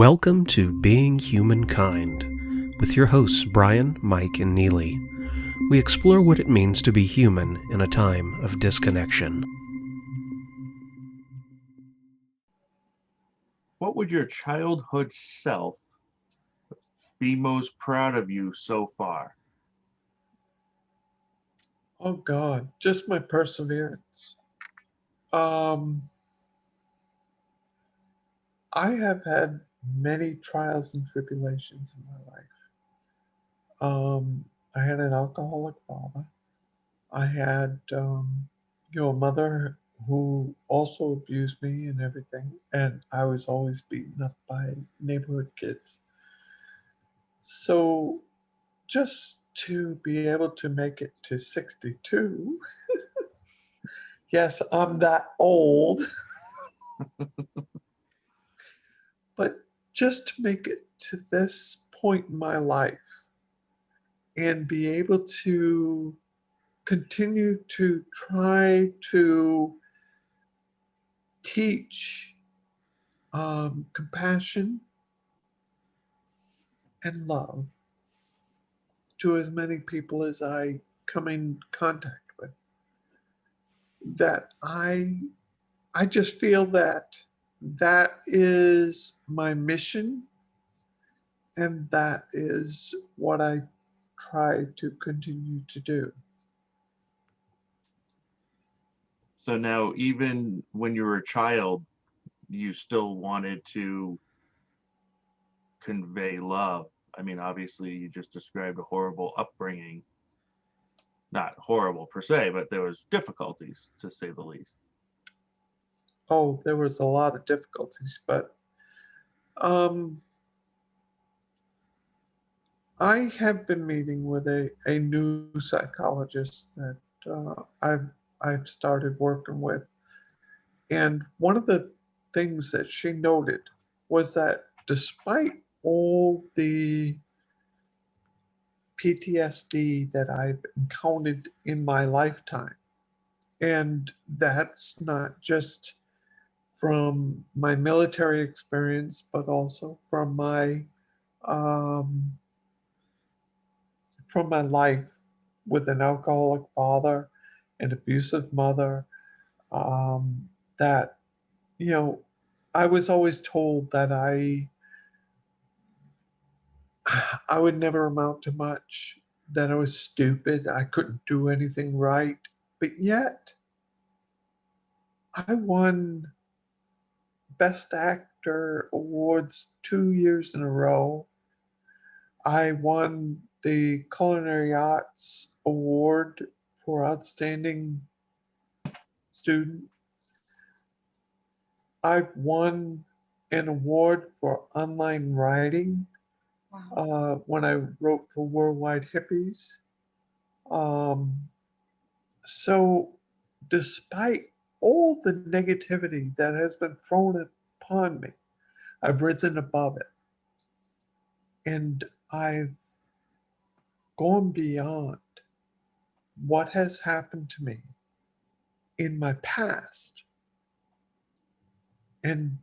Welcome to Being Humankind with your hosts Brian, Mike, and Neely. We explore what it means to be human in a time of disconnection. What would your childhood self be most proud of you so far? Oh God, just my perseverance. Um, I have had many trials and tribulations in my life. I had an alcoholic father. I had, a mother who also abused me and everything, and I was always beaten up by neighborhood kids. So just to be able to make it to 62, yes, I'm that old. But just to make it to this point in my life and be able to continue to try to teach compassion and love to as many people as I come in contact with, that I just feel that that is my mission, and that is what I try to continue to do. So now, even when you were a child, you still wanted to convey love. I mean, obviously, you just described a horrible upbringing. Not horrible per se, but there was difficulties, to say the least. Oh, there was a lot of difficulties, but um, I have been meeting with a new psychologist that I've started working with, and one of the things that she noted was that despite all the PTSD that I've encountered in my lifetime, and that's not just from my military experience, but also um, from my life with an alcoholic father, an abusive mother. That you know, I was always told that I would never amount to much, that I was stupid, I couldn't do anything right, but yet I won Best Actor awards 2 years in a row. I won the Culinary Arts Award for Outstanding Student. I've won an award for online writing Wow. when I wrote for Worldwide Hippies. Um, so, despite all the negativity that has been thrown upon me, I've risen above it. And I've gone beyond what has happened to me in my past and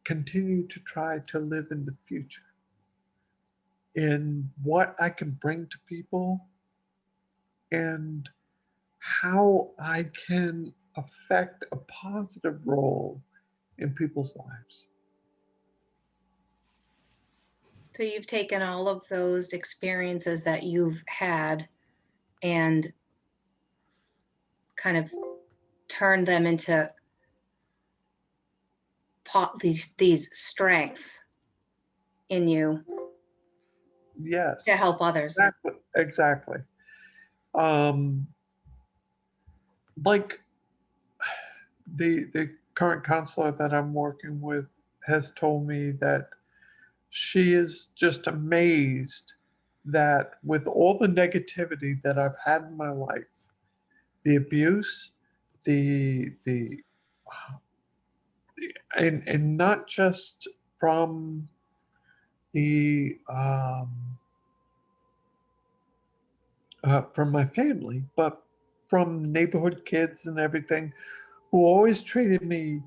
continue to try to live in the future, in what I can bring to people and how I can affect a positive role in people's lives. So you've taken all of those experiences that you've had and kind of turned them into these strengths in you to Yes, help others. exactly. Exactly. Um, like the current counselor that I'm working with has told me that she is just amazed that with all the negativity that I've had in my life, the abuse, the and not just from the from my family, but from neighborhood kids and everything who always treated me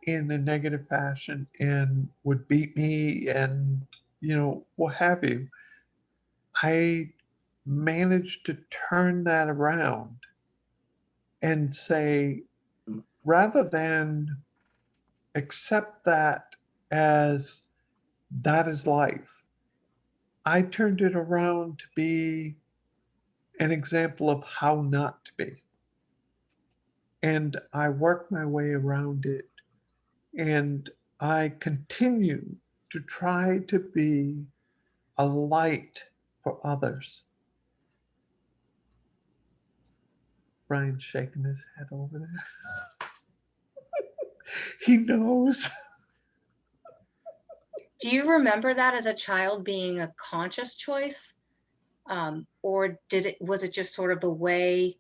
in a negative fashion and would beat me and, what have you. I managed to turn that around and say, rather than accept that as that is life, I turned it around to be an example of how not to be. And I worked my way around it. And I continue to try to be a light for others. Brian's shaking his head over there. He knows. Do you remember that as a child being a conscious choice? Or was it just sort of the way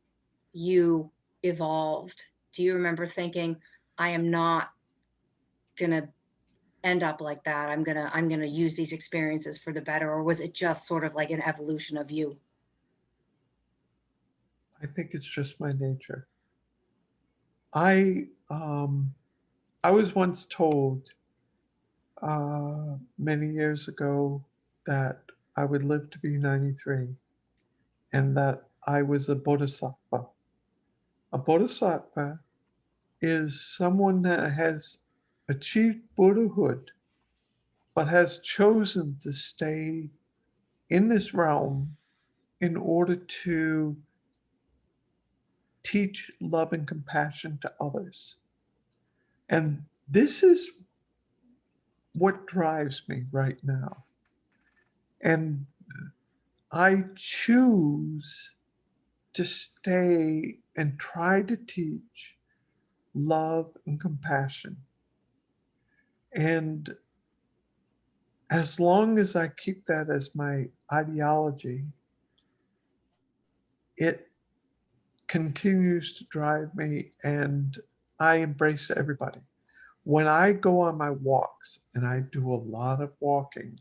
you evolved? Do you remember thinking, I am not gonna end up like that. I'm gonna use these experiences for the better, or was it just sort of like an evolution of you? I think it's just my nature. I I was once told many years ago that I would live to be 93 and that I was a bodhisattva. A bodhisattva is someone that has achieved Buddhahood but has chosen to stay in this realm in order to teach love and compassion to others. And this is what drives me right now. And I choose to stay and try to teach love and compassion. And as long as I keep that as my ideology, it continues to drive me and I embrace everybody. When I go on my walks, and I do a lot of walking,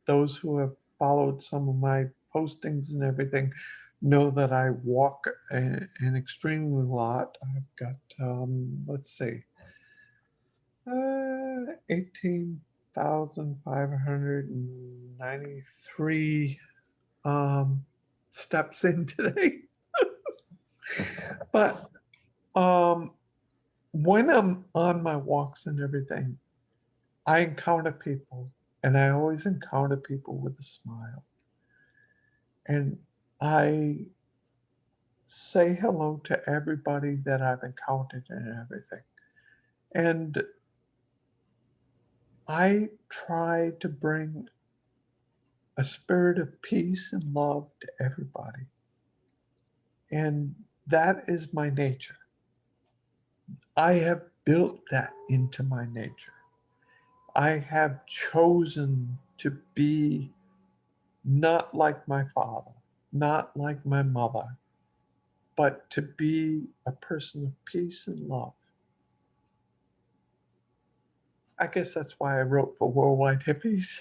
those who have followed some of my postings and everything know that I walk an extremely lot. I've got, let's see, 18,593 steps in today. But when I'm on my walks and everything, I encounter people, and I always encounter people with a smile. And I say hello to everybody that I've encountered and everything. And I try to bring a spirit of peace and love to everybody. And that is my nature. I have built that into my nature. I have chosen to be not like my father, not like my mother, but to be a person of peace and love. I guess that's why I wrote for Worldwide Hippies.